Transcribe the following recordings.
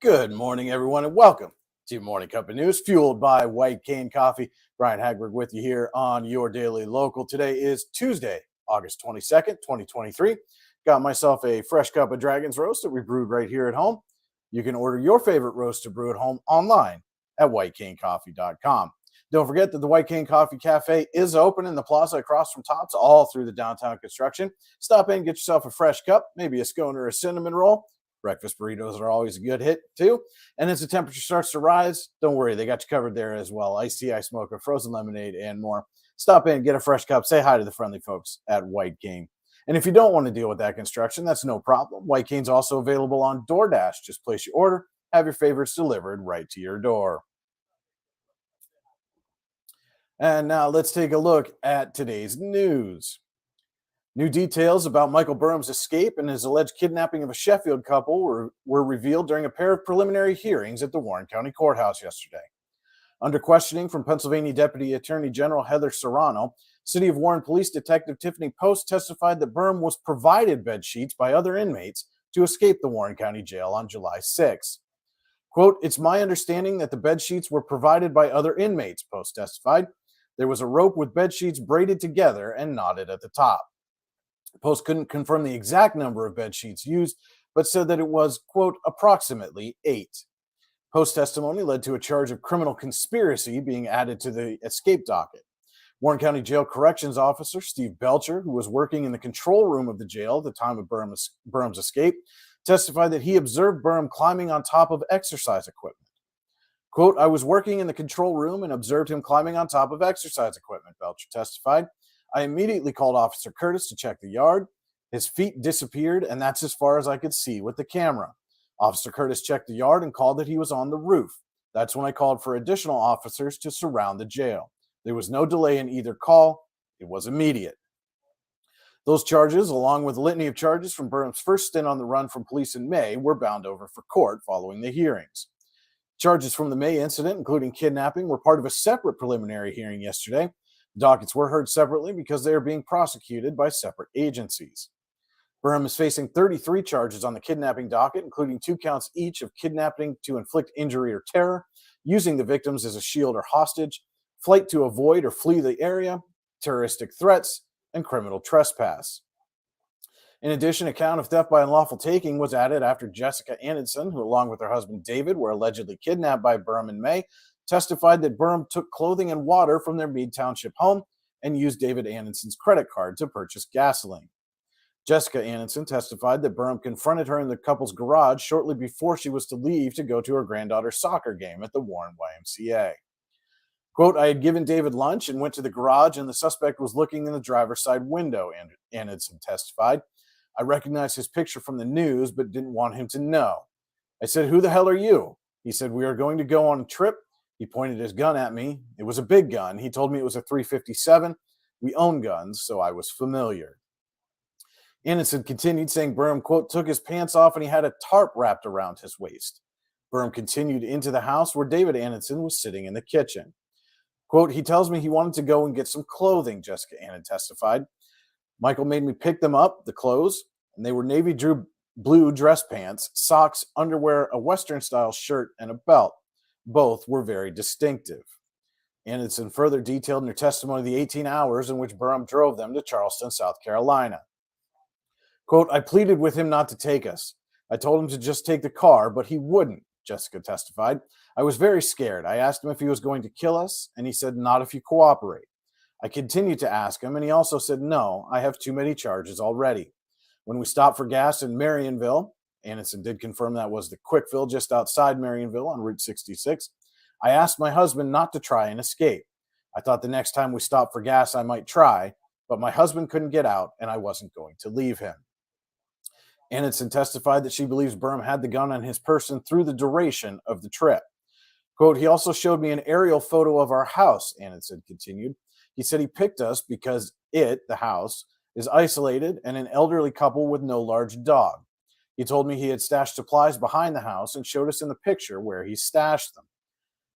Good morning, everyone, and welcome to Morning Cup of News, fueled by White Cane Coffee. Brian Hagberg with you here on your Daily Local. Today is Tuesday, August 22nd, 2023. Got myself a fresh cup of Dragon's Roast that we brewed right here at home. You can order your favorite roast to brew at home online at whitecanecoffee.com. Don't forget that the White Cane Coffee Cafe is open in the plaza across from Tops all through the downtown construction. Stop in, get yourself a fresh cup, maybe a scone or a cinnamon roll. Breakfast burritos are always a good hit, too. And as the temperature starts to rise, don't worry, they got you covered there as well. Iced tea, ice mocha, frozen lemonade, and more. Stop in, get a fresh cup, say hi to the friendly folks at White Cane. And if you don't want to deal with that construction, that's no problem. White Cane's also available on DoorDash. Just place your order, have your favorites delivered right to your door. And now let's take a look at today's news. New details about Michael Burham's escape and his alleged kidnapping of a Sheffield couple were revealed during a pair of preliminary hearings at the Warren County Courthouse yesterday. Under questioning from Pennsylvania Deputy Attorney General Heather Serrano, City of Warren Police Detective Tiffany Post testified that Burham was provided bed sheets by other inmates to escape the Warren County Jail on July 6. Quote, "It's my understanding that the bed sheets were provided by other inmates," Post testified. "There was a rope with bed sheets braided together and knotted at the top." Post couldn't confirm the exact number of bed sheets used, but said that it was, quote, "approximately 8. Post testimony led to a charge of criminal conspiracy being added to the escape docket. Warren County Jail Corrections Officer Steve Belcher, who was working in the control room of the jail at the time of Burham's escape, testified that he observed Burham climbing on top of exercise equipment. Quote, "I was working in the control room and observed him climbing on top of exercise equipment," Belcher testified. "I immediately called Officer Curtis to check the yard. His feet disappeared, and that's as far as I could see with the camera. Officer Curtis checked the yard and called that he was on the roof. That's when I called for additional officers to surround the jail. There was no delay in either call. It was immediate." Those charges, along with a litany of charges from Burham's first stint on the run from police in May, were bound over for court following the hearings. Charges from the May incident, including kidnapping, were part of a separate preliminary hearing yesterday. Dockets were heard separately because they are being prosecuted by separate agencies. Burham is facing 33 charges on the kidnapping docket, including 2 counts each of kidnapping to inflict injury or terror, using the victims as a shield or hostage, flight to avoid or flee the area, terroristic threats, and criminal trespass. In addition, a count of theft by unlawful taking was added after Jessica Anderson, who along with her husband David were allegedly kidnapped by Burham in May, testified that Burham took clothing and water from their Meade Township home and used David Anderson's credit card to purchase gasoline. Jessica Anderson testified that Burham confronted her in the couple's garage shortly before she was to leave to go to her granddaughter's soccer game at the Warren YMCA. Quote, "I had given David lunch and went to the garage, and the suspect was looking in the driver's side window," Anderson testified. "I recognized his picture from the news, but didn't want him to know. I said, 'Who the hell are you?' He said, 'We are going to go on a trip.' He pointed his gun at me. It was a big gun. He told me it was a .357. We own guns, so I was familiar." Anderson continued, saying Burham, quote, "took his pants off and he had a tarp wrapped around his waist." Burham continued into the house where David Anderson was sitting in the kitchen. Quote, "He tells me he wanted to go and get some clothing," Jessica Anderson testified. "Michael made me pick them up, the clothes, and they were navy blue dress pants, socks, underwear, a Western-style shirt, and a belt. Both were very distinctive." Anderson further detailed in her testimony the 18 hours in which Burham drove them to Charleston, South Carolina. Quote, "I pleaded with him not to take us. I told him to just take the car, but he wouldn't," Jessica testified. "I was very scared. I asked him if he was going to kill us, and he said, 'Not if you cooperate.' I continued to ask him, and he also said, 'No, I have too many charges already.' When we stopped for gas in Marionville," Anderson did confirm that was the Quickville just outside Marionville on Route 66, "I asked my husband not to try and escape. I thought the next time we stopped for gas I might try, but my husband couldn't get out, and I wasn't going to leave him." Anderson testified that she believes Burham had the gun on his person through the duration of the trip. Quote, "He also showed me an aerial photo of our house," Anderson continued. "He said he picked us because the house, is isolated and an elderly couple with no large dog. He told me he had stashed supplies behind the house and showed us in the picture where he stashed them."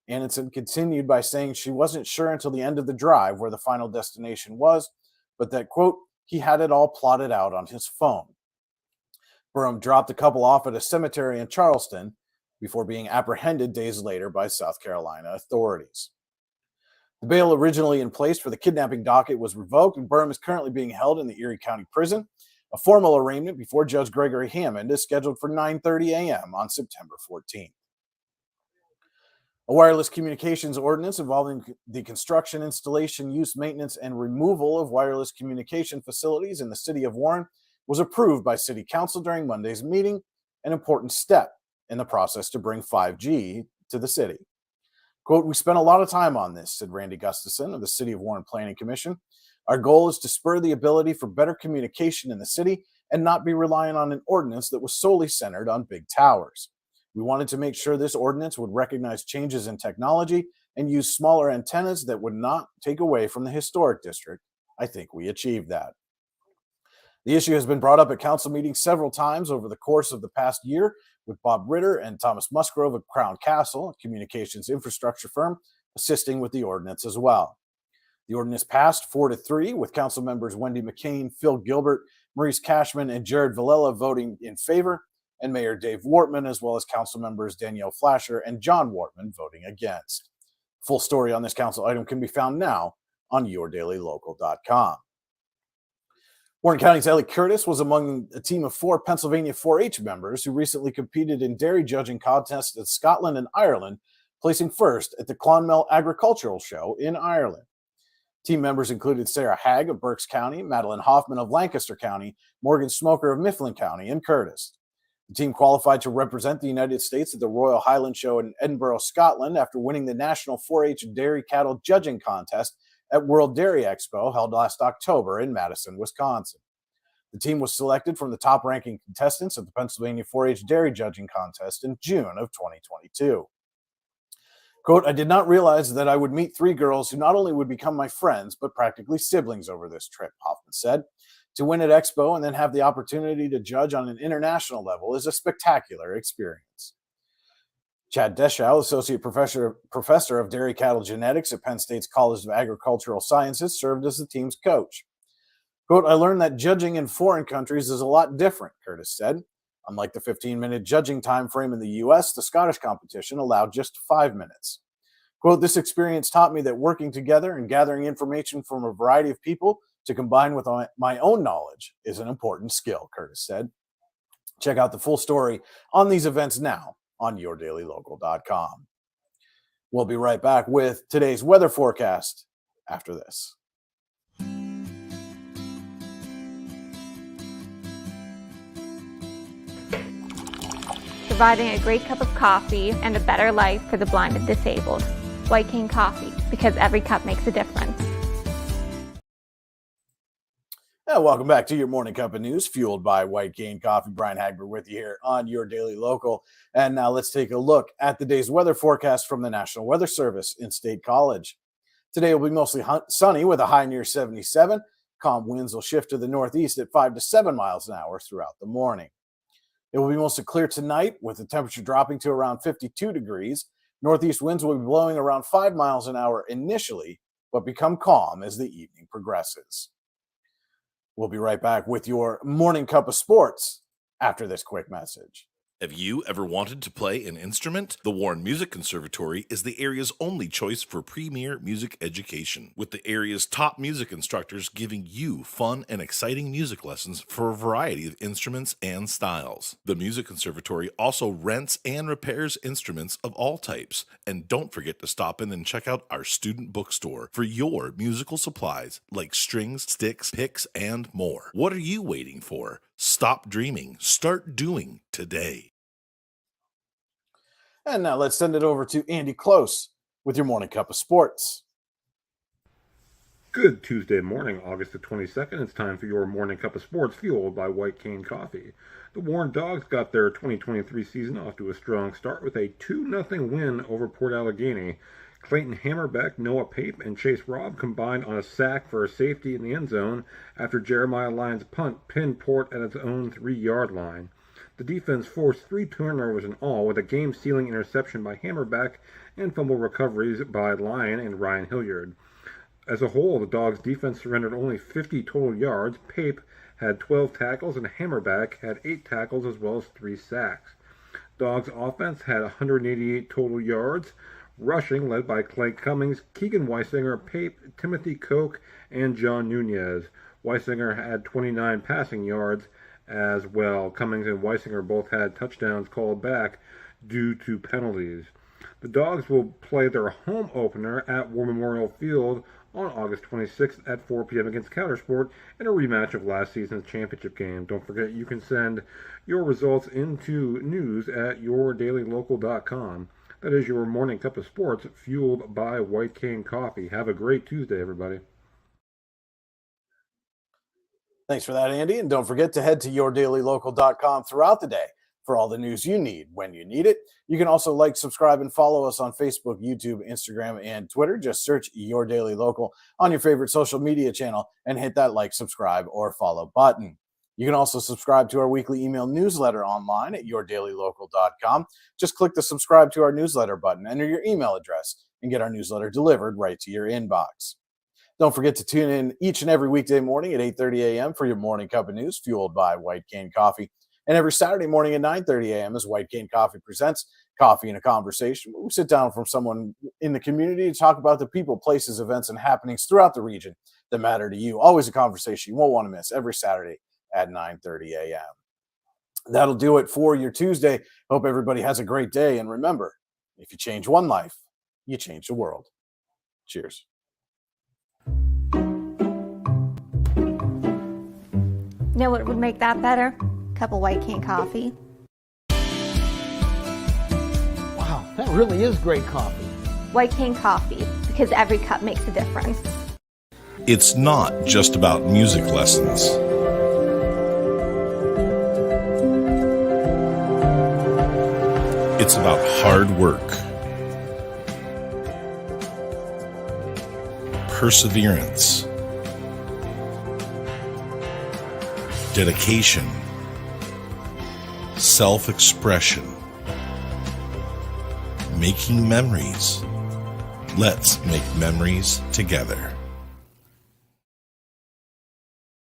Anderson continued by saying she wasn't sure until the end of the drive where the final destination was, but that, quote, "he had it all plotted out on his phone." Burham dropped the couple off at a cemetery in Charleston before being apprehended days later by South Carolina authorities. The bail originally in place for the kidnapping docket was revoked, and Burham is currently being held in the Erie County Prison. A formal arraignment before Judge Gregory Hammond is scheduled for 9:30 a.m. on September 14th. A wireless communications ordinance involving the construction, installation, use, maintenance, and removal of wireless communication facilities in the city of Warren was approved by City Council during Monday's meeting, an important step in the process to bring 5G to the city. Quote, "We spent a lot of time on this," said Randy Gustafson of the City of Warren Planning Commission. "Our goal is to spur the ability for better communication in the city and not be reliant on an ordinance that was solely centered on big towers. We wanted to make sure this ordinance would recognize changes in technology and use smaller antennas that would not take away from the historic district. I think we achieved that." The issue has been brought up at council meetings several times over the course of the past year, with Bob Ritter and Thomas Musgrove of Crown Castle, a communications infrastructure firm, assisting with the ordinance as well. The ordinance passed 4-3, with council members Wendy McCain, Phil Gilbert, Maurice Cashman, and Jared Villela voting in favor, and Mayor Dave Wortman, as well as council members Danielle Flasher and John Wortman voting against. Full story on this council item can be found now on yourdailylocal.com. Warren County's Ellie Curtis was among a team of 4 Pennsylvania 4-H members who recently competed in dairy judging contests in Scotland and Ireland, placing first at the Clonmel Agricultural Show in Ireland. Team members included Sarah Hagg of Berks County, Madeline Hoffman of Lancaster County, Morgan Smoker of Mifflin County, and Curtis. The team qualified to represent the United States at the Royal Highland Show in Edinburgh, Scotland, after winning the National 4-H Dairy Cattle Judging Contest at World Dairy Expo held last October in Madison, Wisconsin. The team was selected from the top-ranking contestants at the Pennsylvania 4-H Dairy Judging Contest in June of 2022. Quote, "I did not realize that I would meet 3 girls who not only would become my friends, but practically siblings over this trip," Hoffman said. "To win at Expo and then have the opportunity to judge on an international level is a spectacular experience." Chad Deschaux, Associate Professor of Dairy Cattle Genetics at Penn State's College of Agricultural Sciences, served as the team's coach. Quote, "I learned that judging in foreign countries is a lot different," Curtis said. "Unlike the 15-minute judging time frame in the U.S., the Scottish competition allowed just 5 minutes. Quote, "This experience taught me that working together and gathering information from a variety of people to combine with my own knowledge is an important skill," Curtis said. Check out the full story on these events now on yourdailylocal.com. We'll be right back with today's weather forecast after this. Providing a great cup of coffee and a better life for the blind and disabled. White Cane Coffee, because every cup makes a difference. And welcome back to your morning cup of news, fueled by White Cane Coffee. Brian Hagberg with you here on Your Daily Local. And now let's take a look at the day's weather forecast from the National Weather Service in State College. Today will be mostly sunny with a high near 77. Calm winds will shift to the northeast at 5 to 7 miles an hour throughout the morning. It will be mostly clear tonight with the temperature dropping to around 52 degrees. Northeast winds will be blowing around 5 miles an hour initially, but become calm as the evening progresses. We'll be right back with your morning cup of sports after this quick message. Have you ever wanted to play an instrument? The Warren Music Conservatory is the area's only choice for premier music education, with the area's top music instructors giving you fun and exciting music lessons for a variety of instruments and styles. The Music Conservatory also rents and repairs instruments of all types. And don't forget to stop in and check out our student bookstore for your musical supplies like strings, sticks, picks, and more. What are you waiting for? Stop dreaming. Start doing today. And now let's send it over to Andy Close with your morning cup of sports. Good Tuesday morning, August the 22nd. It's time for your morning cup of sports fueled by White Cane Coffee. The Warren Dogs got their 2023 season off to a strong start with a 2-0 win over Port Allegheny. Clayton Hammerbeck, Noah Pape, and Chase Robb combined on a sack for a safety in the end zone after Jeremiah Lyons' punt pinned Port at its own 3-yard line. The defense forced 3 turnovers in all, with a game-sealing interception by Hammerbeck and fumble recoveries by Lyon and Ryan Hilliard. As a whole, the Dogs' defense surrendered only 50 total yards. Pape had 12 tackles, and Hammerbeck had 8 tackles as well as 3 sacks. Dogs offense had 188 total yards. Rushing, led by Clay Cummings, Keegan Weisinger, Pape, Timothy Koch, and John Nunez. Weisinger had 29 passing yards as well. Cummings and Weisinger both had touchdowns called back due to penalties. The Dogs will play their home opener at War Memorial Field on August 26th at 4 p.m. against Countersport in a rematch of last season's championship game. Don't forget you can send your results into news at yourdailylocal.com. That is your morning cup of sports, fueled by White Cane Coffee. Have a great Tuesday, everybody. Thanks for that, Andy. And don't forget to head to yourdailylocal.com throughout the day for all the news you need when you need it. You can also like, subscribe, and follow us on Facebook, YouTube, Instagram, and Twitter. Just search Your Daily Local on your favorite social media channel and hit that like, subscribe, or follow button. You can also subscribe to our weekly email newsletter online at yourdailylocal.com. Just click the subscribe to our newsletter button, enter your email address, and get our newsletter delivered right to your inbox. Don't forget to tune in each and every weekday morning at 8:30 a.m. for your morning cup of news, fueled by White Cane Coffee. And every Saturday morning at 9:30 a.m. as White Cane Coffee presents Coffee and a Conversation. We sit down from someone in the community to talk about the people, places, events, and happenings throughout the region that matter to you. Always a conversation you won't want to miss every Saturday at 9:30 a.m. That'll do it for your Tuesday. Hope everybody has a great day. And remember, if you change one life, you change the world. Cheers. Know what would make that better? Cup of White Cane coffee. Wow, that really is great coffee. White Cane coffee, because every cup makes a difference. It's not just about music lessons. It's about hard work, perseverance, dedication, self-expression, making memories. Let's make memories together.